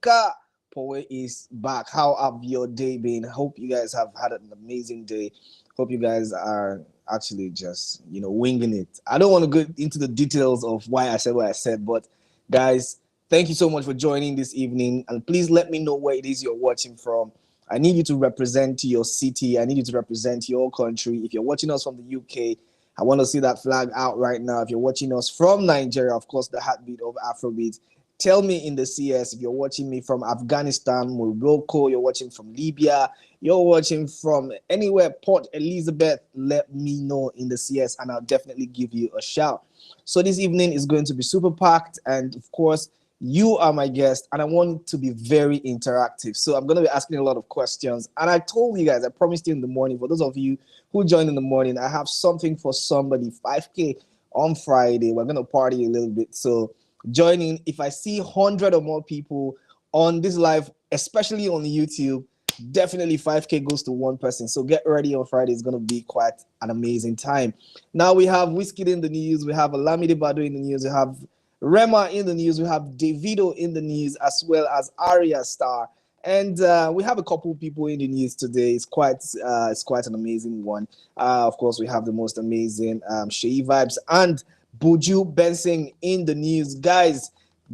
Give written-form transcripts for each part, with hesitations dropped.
Africa. Poe is back. How have your day been? Hope you guys have had an amazing day. Hope you guys are actually just, winging it. I don't want to go into the details of why I said what I said, but guys, thank you so much for joining this evening. And please let me know where it is you're watching from. I need you to represent your city. I need you to represent your country. If you're watching us from the UK, I want to see that flag out right now. If you're watching us from Nigeria, of course, the heartbeat of Afrobeat, tell me in the CS. If you're watching me from Afghanistan, Morocco, you're watching from Libya, you're watching from anywhere, Port Elizabeth, let me know in the CS and I'll definitely give you a shout. So this evening is going to be super packed, and of course, you are my guest and I want to be very interactive. So I'm going to be asking a lot of questions. And I told you guys, I promised you in the morning, for those of you who joined in the morning, I have something for somebody, 5K on Friday. We're going to party a little bit. So join in. If I see 100 or more people on this live, especially on YouTube, definitely 5K goes to one person. So get ready on Friday. It's going to be quite an amazing time. Now we have Wizkid in the news. We have Olamide in the news. We have Rema in the news, we have Davido in the news, as well as Ayra Starr, and we have a couple people in the news today. It's quite an amazing one. Of course, we have the most amazing Seyi Vibez and Bnxn in the news. Guys,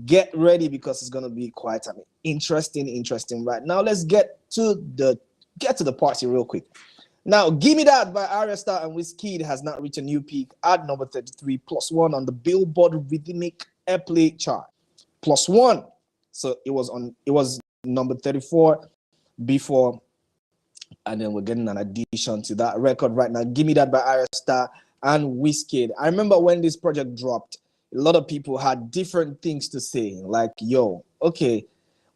get ready because it's gonna be quite an interesting. Right now, let's get to the party real quick. Now, Give Me That by Ayra Starr and Wizkid has not reached a new peak at number 33, +1 on the Billboard Rhythmic Airplay chart. +1. So it was number 34 before, and then we're getting an addition to that record right now. Give Me That by Ayra Starr and Wizkid. I remember when this project dropped, a lot of people had different things to say, like, yo, okay,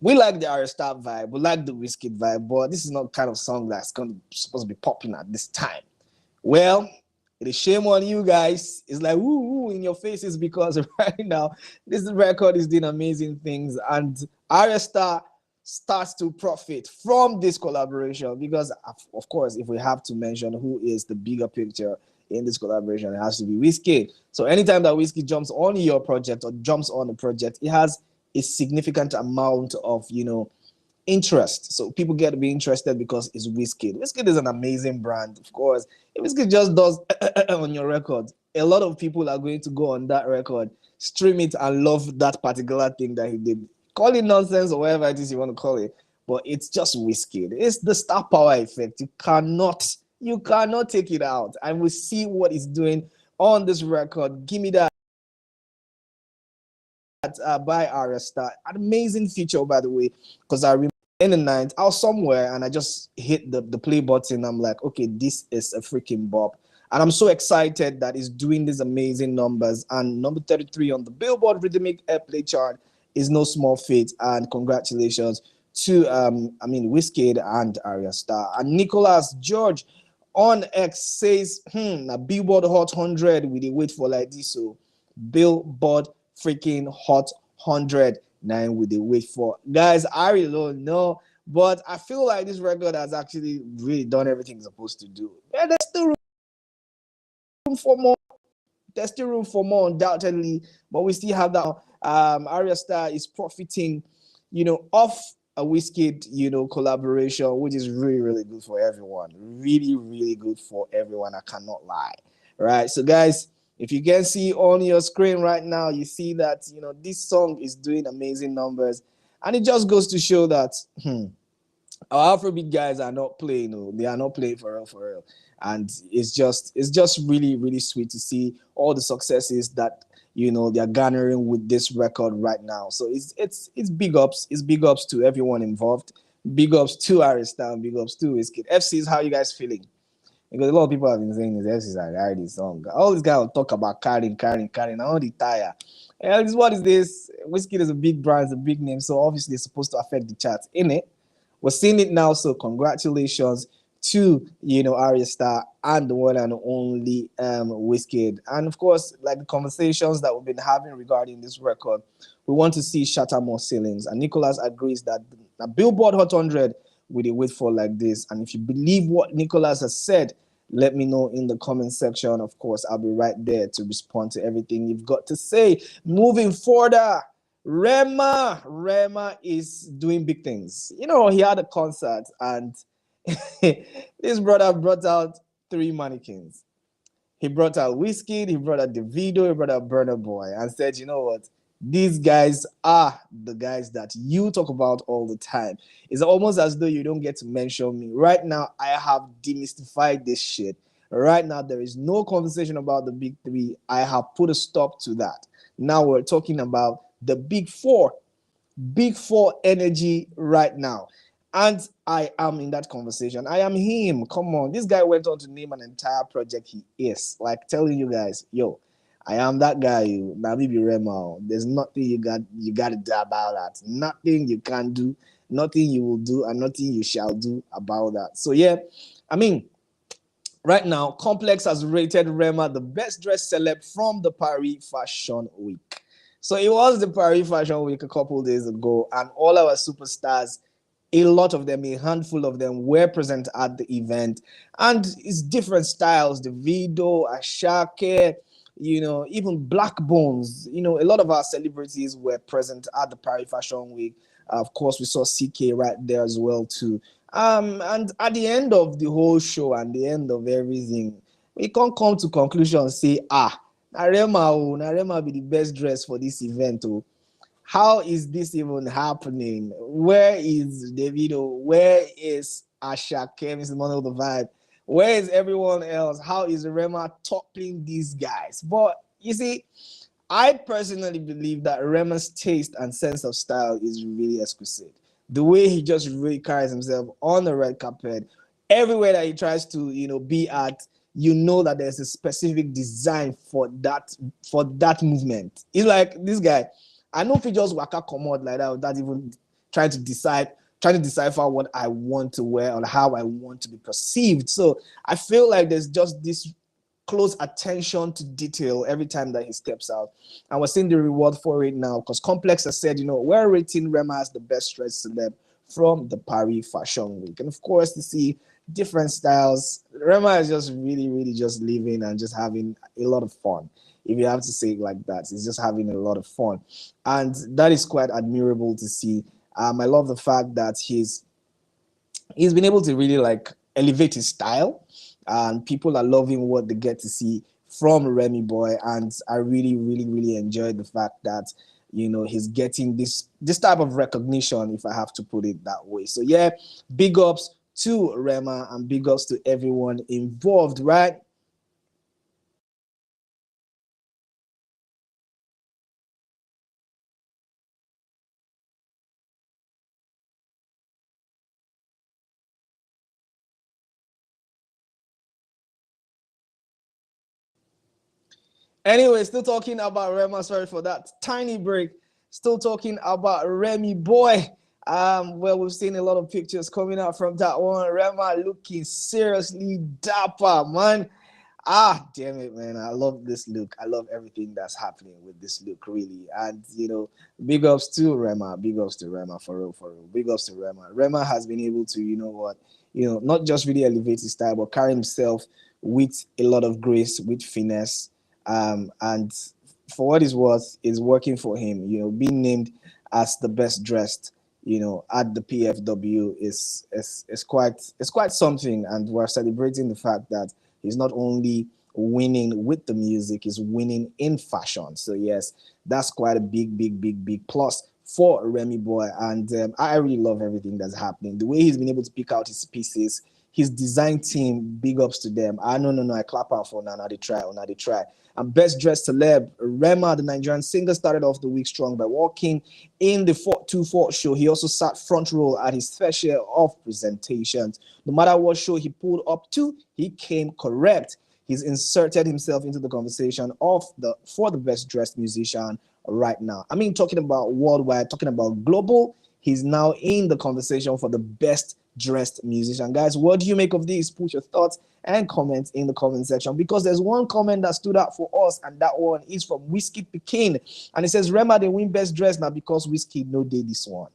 we like the Ayra Starr vibe, we like the Wizkid vibe, but this is not kind of song that's supposed to be popping at this time. Well, it is shame on you guys. It's like woo in your faces because right now this record is doing amazing things, and Ayra Starr starts to profit from this collaboration because, of course, if we have to mention who is the bigger picture in this collaboration, it has to be Wizkid. So anytime that Wizkid jumps on your project or jumps on the project, it has a significant amount of interest. So people get to be interested because it's Wizkid. Wizkid is an amazing brand, of course. If Wizkid just does on your record, a lot of people are going to go on that record, stream it, and love that particular thing that he did. Call it nonsense or whatever it is you want to call it, but it's just Wizkid. It's the star power effect. You cannot take it out. And we see what he's doing on this record. Give Me That by Ayra Starr. An amazing feature, by the way, because I remember in the night I was somewhere and I just hit the play button. I'm like, okay, this is a freaking bop, and I'm so excited that it's doing these amazing numbers. And number 33 on the Billboard Rhythmic Airplay chart is no small feat, and congratulations to Wizkid and Ayra Starr. And Nicholas George on X says, a Billboard Hot 100 we dey wait for like this. So Billboard freaking Hot 100 9 we dey wait for. Guys, I really don't know, but I feel like this record has actually really done everything it's supposed to do. Yeah, there's still room for more. There's still room for more, undoubtedly, but we still have that. Ayra Starr is profiting, off a Wizkid, collaboration, which is really, really good for everyone. Really, really good for everyone. I cannot lie. Right. So, guys, if you can see on your screen right now, you see that, this song is doing amazing numbers. And it just goes to show that our Afrobeat guys are not playing. They are not playing for real. And it's just really, really sweet to see all the successes that, they're garnering with this record right now. So it's big ups. It's big ups to everyone involved. Big ups to Ayra Starr, big ups to Wizkid. FCs, how you guys feeling? Because a lot of people have been saying this FCs are already song. All these guys will talk about carrying. I want to tire. And what is this? Wizkid is a big brand, it's a big name, so obviously it's supposed to affect the charts, innit? We're seeing it now, so congratulations to Ayra Starr and the one and only Wizkid. And of course, like the conversations that we've been having regarding this record, we want to see shatter more ceilings. And Nicholas agrees that the Billboard Hot 100 will they wait for like this. And if you believe what Nicholas has said, let me know in the comment section. Of course, I'll be right there to respond to everything you've got to say. Moving further, Rema is doing big things. You know, he had a concert and this brother brought out three mannequins. He brought out Wizkid, he brought out Davido, he brought out Burna Boy, and said, you know what? These guys are the guys that you talk about all the time. It's almost as though you don't get to mention me. Right now, I have demystified this shit. Right now, there is no conversation about the big three. I have put a stop to that. Now we're talking about the big four. Big four energy right now. And I am in that conversation. I am him. Come on. This guy went on to name an entire project he is. Like telling you guys, yo, I am that guy. You now be Rema. There's nothing you got to do about that. Nothing you can do, nothing you will do, and nothing you shall do about that. So yeah, I mean, right now, Complex has rated Rema the best dressed celeb from the Paris Fashion Week. So it was the Paris Fashion Week a couple days ago, and all our superstars, a lot of them, a handful of them, were present at the event. And it's different styles, Davido, Asake, even Black Bones. A lot of our celebrities were present at the Paris Fashion Week. Of course, we saw CK right there as well too. And at the end of the whole show and the end of everything, we can't come to conclusion say, Narema be the best dress for this event. Oh. How is this even happening? Where is Davido? Where is Asake, Mr. Mono the Vibe? Where is everyone else? How is Rema topping these guys? But you see, I personally believe that Rema's taste and sense of style is really exquisite. The way he just really carries himself on the red carpet, everywhere that he tries to, be at, that there's a specific design for that movement. It's like this guy. I know if he just waka come out like that without even trying to decipher what I want to wear or how I want to be perceived. So I feel like there's just this close attention to detail every time that he steps out. And we're seeing the reward for it now because Complex has said, we're rating Rema as the best dressed celeb from the Paris Fashion Week. And of course, to see different styles, Rema is just really, really just living and just having a lot of fun. If you have to say it like that, he's just having a lot of fun. And that is quite admirable to see. I love the fact that he's been able to really like elevate his style, and people are loving what they get to see from Remy Boy. And I really, really, really enjoyed the fact that he's getting this type of recognition, if I have to put it that way. So yeah, big ups to Rema and big ups to everyone involved, right? Anyway, still talking about Rema. Sorry for that tiny break. Still talking about Remy Boy. Well, we've seen a lot of pictures coming out from that one. Rema looking seriously dapper, man. Damn it, man. I love this look. I love everything that's happening with this look, really. And, big ups to Rema. Big ups to Rema, for real, for real. Big ups to Rema. Rema has been able to, not just really elevate his style, but carry himself with a lot of grace, with finesse. And for what it's worth, is working for him. Being named as the best dressed, at the PFW is quite something, and we're celebrating the fact that he's not only winning with the music, he's winning in fashion. So yes, that's quite a big, big, big, big plus for Remy Boy, and I really love everything that's happening. The way he's been able to pick out his pieces, his design team, big ups to them. No, I clap out for now. They try, they try. And best dressed celeb, Rema, the Nigerian singer, started off the week strong by walking in the 424 show. He also sat front row at his fair share of presentations. No matter what show he pulled up to, he came correct. He's inserted himself into the conversation for the best dressed musician right now. I mean, talking about worldwide, talking about global, he's now in the conversation for the best dressed musician. Guys, what do you make of this? Put your thoughts and comments in the comment section, because there's one comment that stood out for us, and that one is from Wizkid Pekin, and it says Rema they win best dress now because Wizkid no did this one.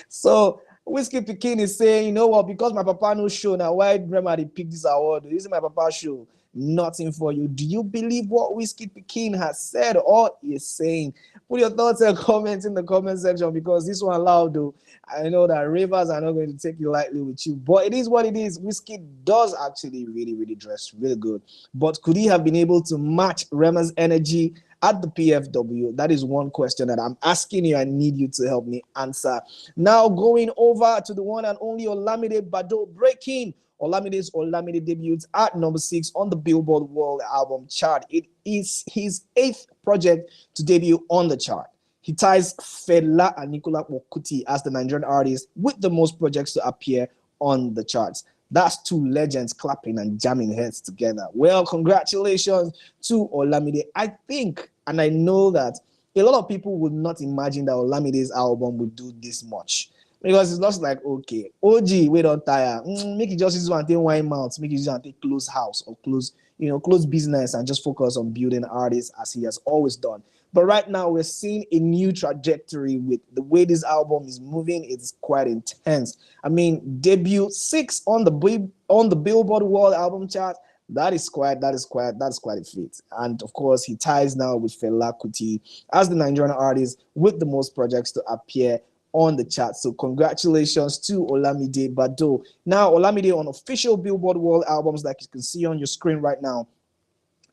So Wizkid Pekin is saying, you know what, because my papa no show now, why Rema they pick this award? This is my papa's show. nothing for you. Do you believe what Wizkid Pekin has said or is saying? Put your thoughts and comments in the comment section, because this one loud though. I know that ravers are not going to take it lightly with you, but it is what it is. Wizkid does actually really, really dress really good. But could he have been able to match Rema's energy at the PFW? That is one question that I'm asking you. I need you to help me answer. Now going over to the one and only Olamide Bado breaking. Olamide debuts at number 6 on the Billboard World Album Chart. It is his 8th project to debut on the chart. He ties Fela and Nicola Mokuti as the Nigerian artist with the most projects to appear on the charts. That's two legends clapping and jamming heads together. Well, congratulations to Olamide. I think, and I know that a lot of people would not imagine that Olamide's album would do this much. Because it's just like, okay, OG, we don't tire. Make it just use one thing, wine mouth, make it use one thing, close house or close business and just focus on building artists as he has always done. But right now we're seeing a new trajectory with the way this album is moving. It's quite intense. I mean, debut 6 on the Billboard World Album Chart. That is quite a feat. And of course, he ties now with Fela Kuti as the Nigerian artist with the most projects to appear on the chart. So congratulations to Olamide Bado. Now, Olamide on official Billboard World Albums, like you can see on your screen right now.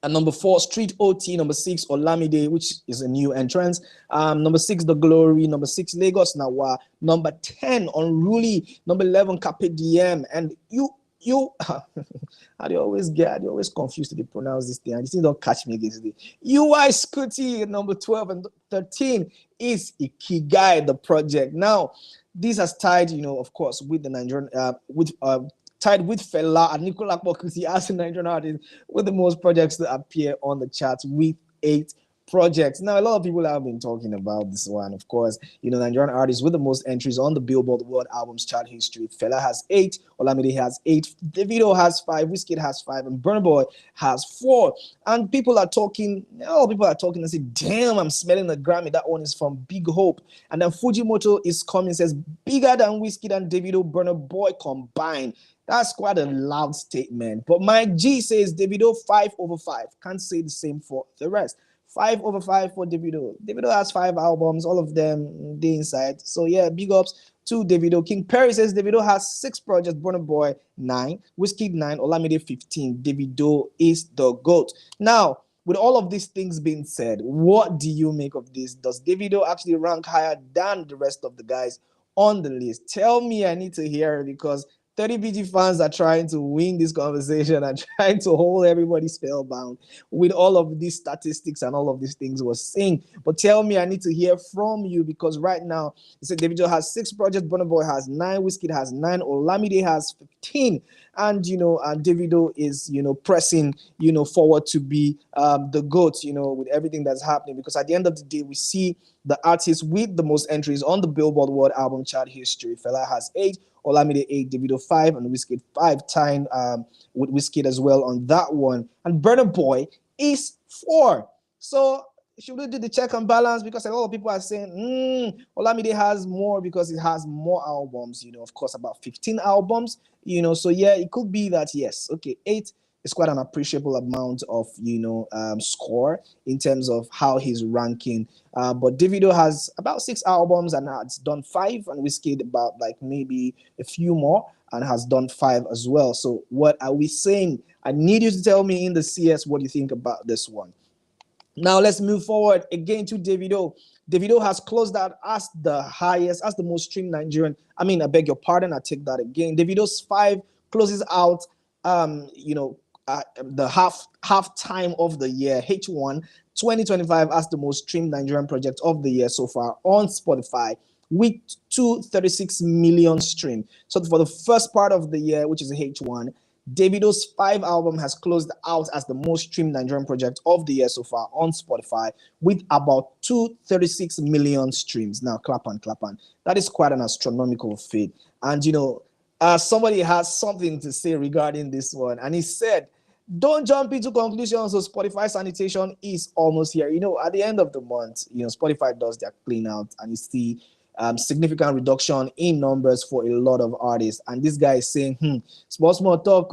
And number 4, Street OT. Number 6, Olamide, which is a new entrance. Number 6, The Glory. Number 6, Lagos Nawa. Number 10, Unruly. Number 11, Carpe Diem. And you I always confused to pronounce this thing. And this thing don't catch me against it. UI Scooty, number 12 and 13 is Ikigai, the project. Now, this has tied, of course, with the Nigerian, tied with Fela and Nicola Mokuti as the Nigerian artist with the most projects to appear on the charts with 8 projects. Now, a lot of people have been talking about this one. Of course, Nigerian artists with the most entries on the Billboard World Albums Chart history. Fela has 8, Olamide has 8, Davido has 5, Wizkid has 5, and Burna Boy has 4. And people are talking and say, damn, I'm smelling the Grammy. That one is from Big Hope. And then Fujimoto is coming, says, bigger than Wizkid and Davido, Burna Boy combined. That's quite a loud statement. But Mike G says Davido 5/5. Can't say the same for the rest. 5/5 for Davido. Davido has 5 albums, all of them they inside. So yeah, big ups to Davido. King Perry says Davido has 6 projects, Burna Boy 9, Wizkid 9, Olamide 15. Davido is the GOAT. Now, with all of these things being said, what do you make of this? Does Davido actually rank higher than the rest of the guys on the list? Tell me, I need to hear it, because 30BG fans are trying to win this conversation and trying to hold everybody spellbound with all of these statistics and all of these things we're saying. But tell me, I need to hear from you, because right now, you said Davido has 6 projects, Burna Boy has 9, Wizkid has 9, Olamide has 15, and and Davido is pressing forward to be the GOAT, with everything that's happening. Because at the end of the day, we see the artist with the most entries on the Billboard World Album Chart history. Fela has 8, Olamide 8, Davido 5, and Wizkid 5, tying with Wizkid as well on that one. And Burna Boy is 4. So should we do the check and balance? Because a lot of people are saying Olamide has more because it has more albums, of course, about 15 albums, so yeah, it could be that, yes, okay, 8 is quite an appreciable amount of score in terms of how he's ranking. But Davido has about 6 albums and has done 5, and Wizkid about like maybe a few more and has done 5 as well. So what are we saying? I need you to tell me in the CS what you think about this one. Now let's move forward again to Davido. Davido has closed out as the most streamed Nigerian. I mean, I beg your pardon, I take that again. Davido's 5 closes out the half time of the year, H1 2025, as the most streamed Nigerian project of the year so far on Spotify, with 236 million streams. So for the first part of the year, which is H1, Davido's 5 album has closed out as the most streamed Nigerian project of the year so far on Spotify, with about 236 million streams. Now, clap on. That is quite an astronomical feat. And somebody has something to say regarding this one, and he said, don't jump into conclusions. So Spotify sanitation is almost here. At the end of the month, Spotify does their clean out, and you see significant reduction in numbers for a lot of artists. And this guy is saying, sports more talk,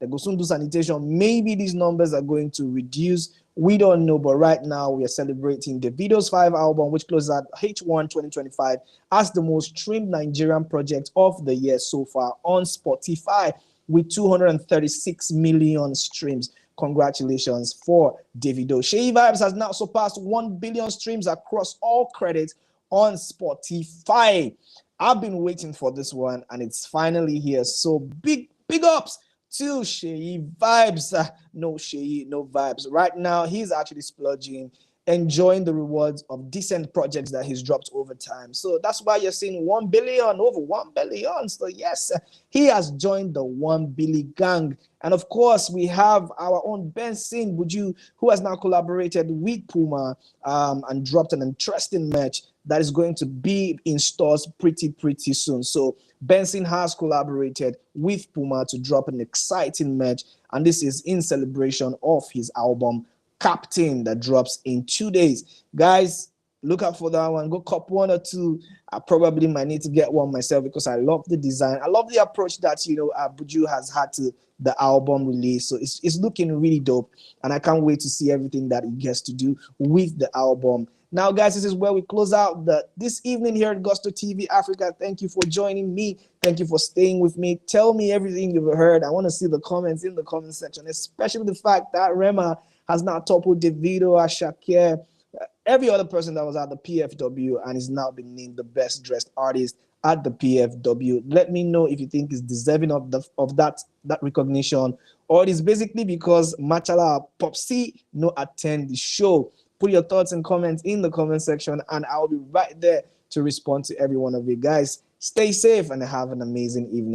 they go soon do sanitation. Maybe these numbers are going to reduce. We don't know, but right now we are celebrating Davido's 5 album, which closes at H1 2025 as the most streamed Nigerian project of the year so far on Spotify with 236 million streams. Congratulations for Davido. Seyi Vibez has now surpassed 1 billion streams across all credits on Spotify. I've been waiting for this one, and it's finally here. So big ups to Seyi Vibez. No Seyi, no vibes. Right now, he's actually splurging, enjoying the rewards of decent projects that he's dropped over time. So that's why you're seeing 1 billion, over 1 billion. So yes, he has joined the 1 billion gang. And of course, we have our own Bnxn, who has now collaborated with Puma and dropped an interesting merch that is going to be in stores pretty soon. So Bnxn has collaborated with Puma to drop an exciting merch, and this is in celebration of his album Captain that drops in 2 days. Guys, look out for that one. Go cop 1 or 2. I probably might need to get one myself because I love the design. I love the approach that Buju has had to the album release. So it's looking really dope, and I can't wait to see everything that he gets to do with the album. Now, guys, this is where we close out this evening here at Gusto TV Africa. Thank you for joining me. Thank you for staying with me. Tell me everything you've heard. I want to see the comments in the comment section, especially the fact that Rema has now toppled Davido, Asake, every other person that was at the PFW, and is now been named the best dressed artist at the PFW. Let me know if you think is deserving of that recognition, or it is basically because Machala Popsi no attend the show. Put your thoughts and comments in the comment section, and I'll be right there to respond to every one of you guys. Stay safe and have an amazing evening.